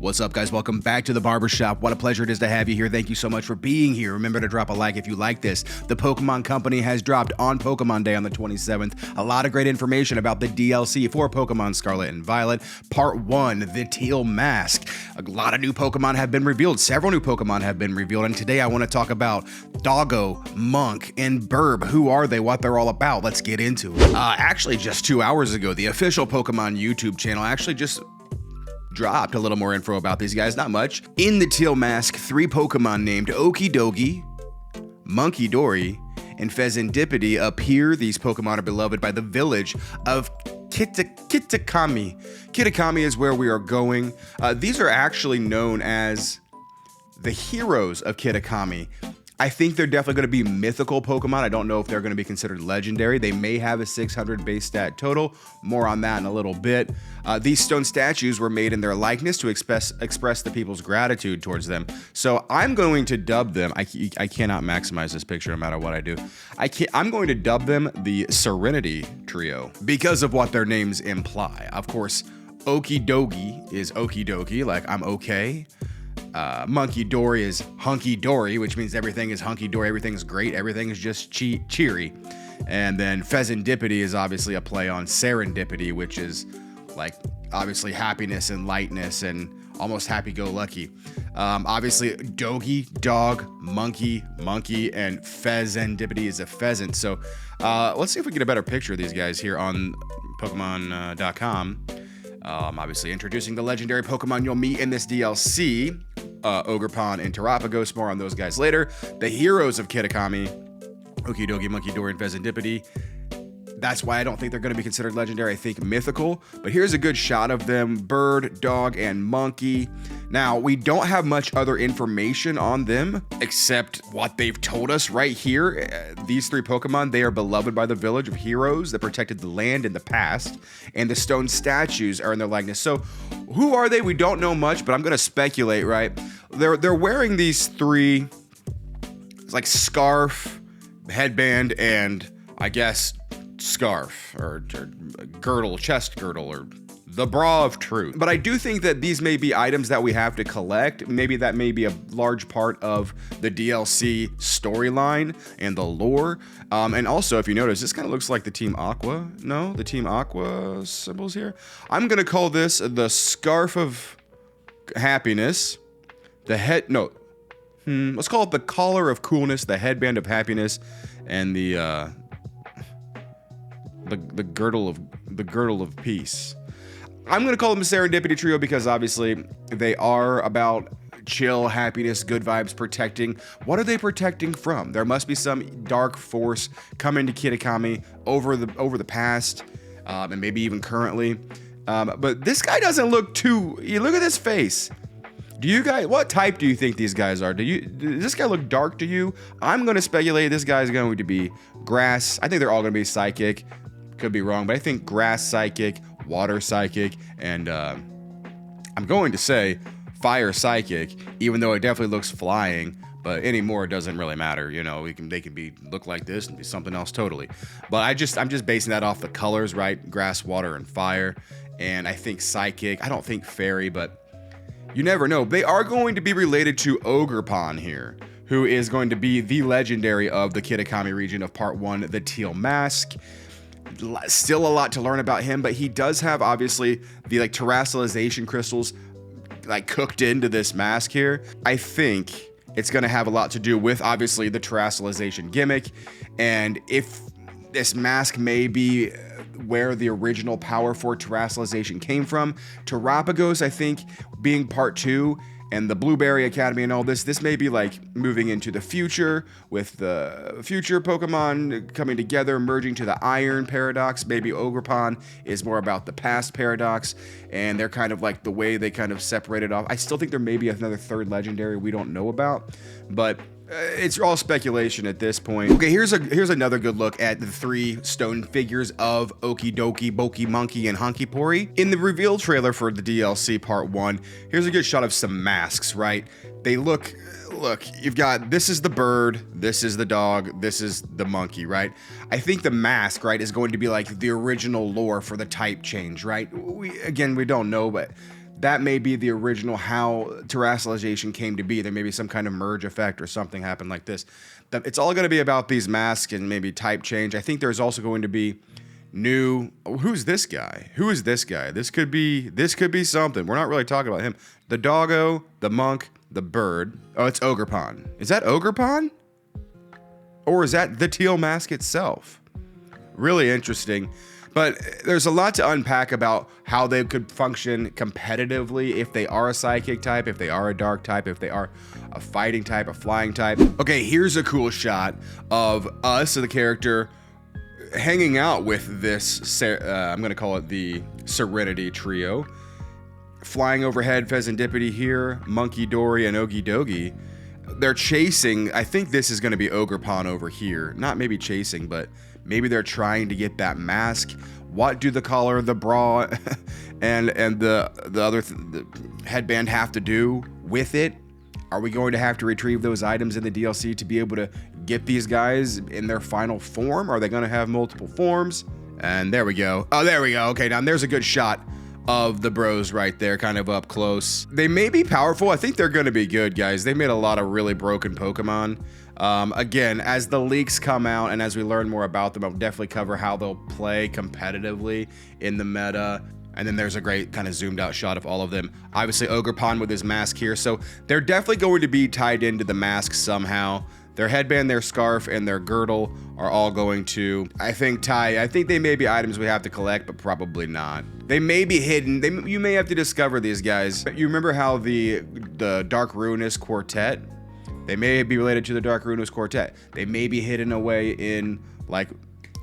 What's up, guys? Welcome back to the barbershop. What a pleasure it is to have you here. Thank you so much for being here. Remember to drop a like if you like this. The Pokemon Company has dropped on Pokemon Day on the 27th a lot of great information about the DLC for Pokemon Scarlet and Violet. Part 1, the Teal Mask. A lot of new Pokemon have been revealed. Several new Pokemon have been revealed. And today I want to talk about Doggo, Monk, and Burb. Who are they? What they're all about? Let's get into it. Actually, just 2 hours ago, the official Pokemon YouTube channel actually just dropped a little more info about these guys, not much. In the Teal Mask, 3 Pokemon named OKIDOGI, MUNKIDORI, and FEZANDIPITI appear. These Pokemon are beloved by the village of Kitakami. Kitakami is where we are going. These are actually known as the heroes of Kitakami. I think they're definitely going to be mythical Pokemon. I don't know if they're going to be considered legendary. They may have a 600 base stat total. More on that in a little bit. These stone statues were made in their likeness to express the people's gratitude towards them. So I'm going to dub them. I cannot maximize this picture no matter what I do. I'm going to dub them the Serenity Trio because of what their names imply. Of course, OKIDOGI is okie dokie, like I'm okay. MUNKIDORI is hunky dory, which means everything is hunky dory, everything is great, everything is just cheery. And then FEZANDIPITI is obviously a play on serendipity, which is like obviously happiness and lightness and almost happy-go-lucky. Obviously, Dogi, dog, monkey, and FEZANDIPITI is a pheasant. So let's see if we get a better picture of these guys here on Pokemon.com. Obviously introducing the legendary Pokemon you'll meet in this DLC, Ogerpon and Terapagos. More on those guys later. The heroes of Kitakami, OKIDOGI, MUNKIDORI, and FEZANDIPITI. That's why I don't think they're going to be considered legendary. I think mythical. But here's a good shot of them: bird, dog, and monkey. Now, we don't have much other information on them except what they've told us right here. These 3 Pokemon, they are beloved by the village of heroes that protected the land in the past, and the stone statues are in their likeness. So who are they? We don't know much, but I'm going to speculate, right? They're wearing these 3, like scarf, headband, and I guess scarf or girdle, chest girdle, or the bra of truth. But I do think that these may be items that we have to collect. Maybe that may be a large part of the DLC storyline and the lore. And also, if you notice, this kind of looks like the Team Aqua. No, the Team Aqua symbols here. I'm gonna call this the Scarf of Happiness. Let's call it the Collar of Coolness, the Headband of Happiness, and the girdle of peace. I'm gonna call them the Serendipity Trio because obviously they are about chill, happiness, good vibes, protecting. What are they protecting from? There must be some dark force coming to Kitakami over the past, and maybe even currently. But this guy doesn't look too. You look at this face. Do you guys? What type do you think these guys are? Does this guy look dark to you? I'm gonna speculate this guy's going to be grass. I think they're all gonna be psychic. Could be wrong, but I think grass psychic, water psychic, and I'm going to say fire psychic, even though it definitely looks flying, but anymore it doesn't really matter. You know, they can look like this and be something else totally. But I'm just basing that off the colors, right? Grass, water, and fire. And I think psychic. I don't think fairy, but you never know. They are going to be related to Ogerpon here, who is going to be the legendary of the Kitakami region of Part 1, the Teal Mask. Still a lot to learn about him, but he does have obviously the like terrestrialization crystals like cooked into this mask here. I think it's going to have a lot to do with obviously the terrestrialization gimmick, and if this mask may be where the original power for terrestrialization came from. Terapagos, I think, being Part 2, and the Blueberry Academy and all this may be like moving into the future with the future Pokemon coming together, merging to the Iron Paradox. Maybe Ogerpon is more about the past paradox, and they're kind of like the way they kind of separated off. I still think there may be another 3rd legendary we don't know about, but it's all speculation at this point. Okay, here's another good look at the 3 stone figures of Okidogi, Monkey, and Hunkipori. In the reveal trailer for the DLC Part 1, here's a good shot of some masks, right? They look, you've got, this is the bird, this is the dog, this is the monkey, right? I think the mask, right, is going to be like the original lore for the type change, right? We don't know, but that may be the original how terrestrialization came to be. There may be some kind of merge effect or something happened like this. It's all going to be about these masks and maybe type change. I think there's also going to be new. Oh, who's this guy? Who is this guy? This could be something. We're not really talking about him. The doggo, the monk, the bird. Oh, it's Ogerpon. Is that Ogerpon? Or is that the teal mask itself? Really interesting. But there's a lot to unpack about how they could function competitively if they are a psychic type, if they are a dark type, if they are a fighting type, a flying type. Okay, here's a cool shot of us, the character, hanging out with this, I'm going to call it the Serenity Trio. Flying overhead, Fezandipiti here, MUNKIDORI and OKIDOGI. They're chasing, I think this is going to be Ogerpon over here. Not maybe chasing, but maybe they're trying to get that mask. What do the collar, the bra, and the other the headband have to do with it? Are we going to have to retrieve those items in the DLC to be able to get these guys in their final form? Are they going to have multiple forms? And there we go. Oh, there we go. Okay, now there's a good shot of the bros right there, kind of up close. They may be powerful. I think they're going to be good, guys. They made a lot of really broken Pokemon. Again, as the leaks come out and as we learn more about them, I'll definitely cover how they'll play competitively in the meta. And then there's a great kind of zoomed out shot of all of them. Obviously, Ogerpon with his mask here. So they're definitely going to be tied into the mask somehow. Their headband, their scarf, and their girdle are all going to, I think they may be items we have to collect, but probably not. They may be hidden. You may have to discover these guys. You remember how the Dark Ruinous Quartet? They may be related to the Dark Ruinous Quartet. They may be hidden away in, like,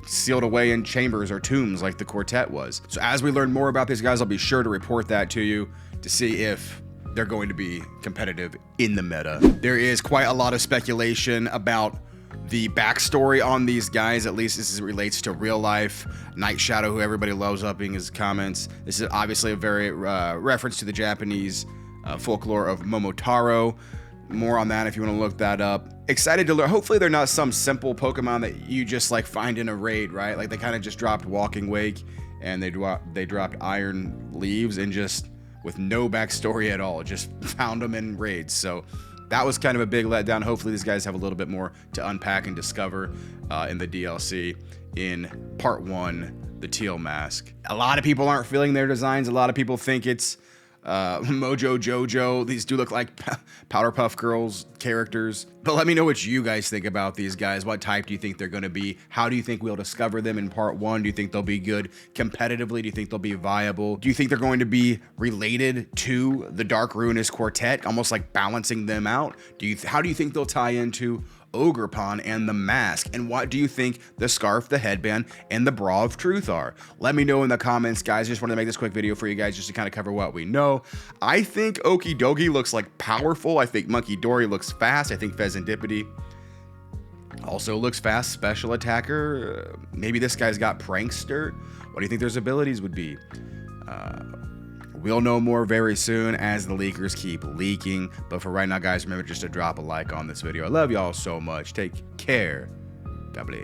sealed away in chambers or tombs like the Quartet was. So as we learn more about these guys, I'll be sure to report that to you to see if they're going to be competitive in the meta. There is quite a lot of speculation about the backstory on these guys, at least this relates to real life. Night Shadow, who everybody loves upping his comments. This is obviously a very reference to the Japanese folklore of Momotaro. More on that if you want to look that up. Excited to learn. Hopefully they're not some simple Pokemon that you just like find in a raid, right? Like they kind of just dropped Walking Wake and they dropped Iron Leaves and just with no backstory at all, just found them in raids. So that was kind of a big letdown. Hopefully these guys have a little bit more to unpack and discover in the DLC in part 1, the Teal Mask. A lot of people aren't feeling their designs. A lot of people think it's Mojo Jojo. These do look like Powderpuff Girls characters. But let me know what you guys think about these guys. What type do you think they're going to be? How do you think we'll discover them in part 1? Do you think they'll be good competitively? Do you think they'll be viable? Do you think they're going to be related to the Dark Ruinous Quartet, almost like balancing them out? How do you think they'll tie into Ogerpon and the mask? And what do you think the scarf, the headband, and the bra of truth are? Let me know in the comments, guys. I just wanted to make this quick video for you guys just to kind of cover what we know. I think OKIDOGI looks like powerful. I think MUNKIDORI looks fast. I think Fezandipiti also looks fast. Special attacker. Maybe this guy's got prankster. What do you think their abilities would be? We'll know more very soon as the leakers keep leaking. But for right now, guys, remember just to drop a like on this video. I love y'all so much. Take care. God bless.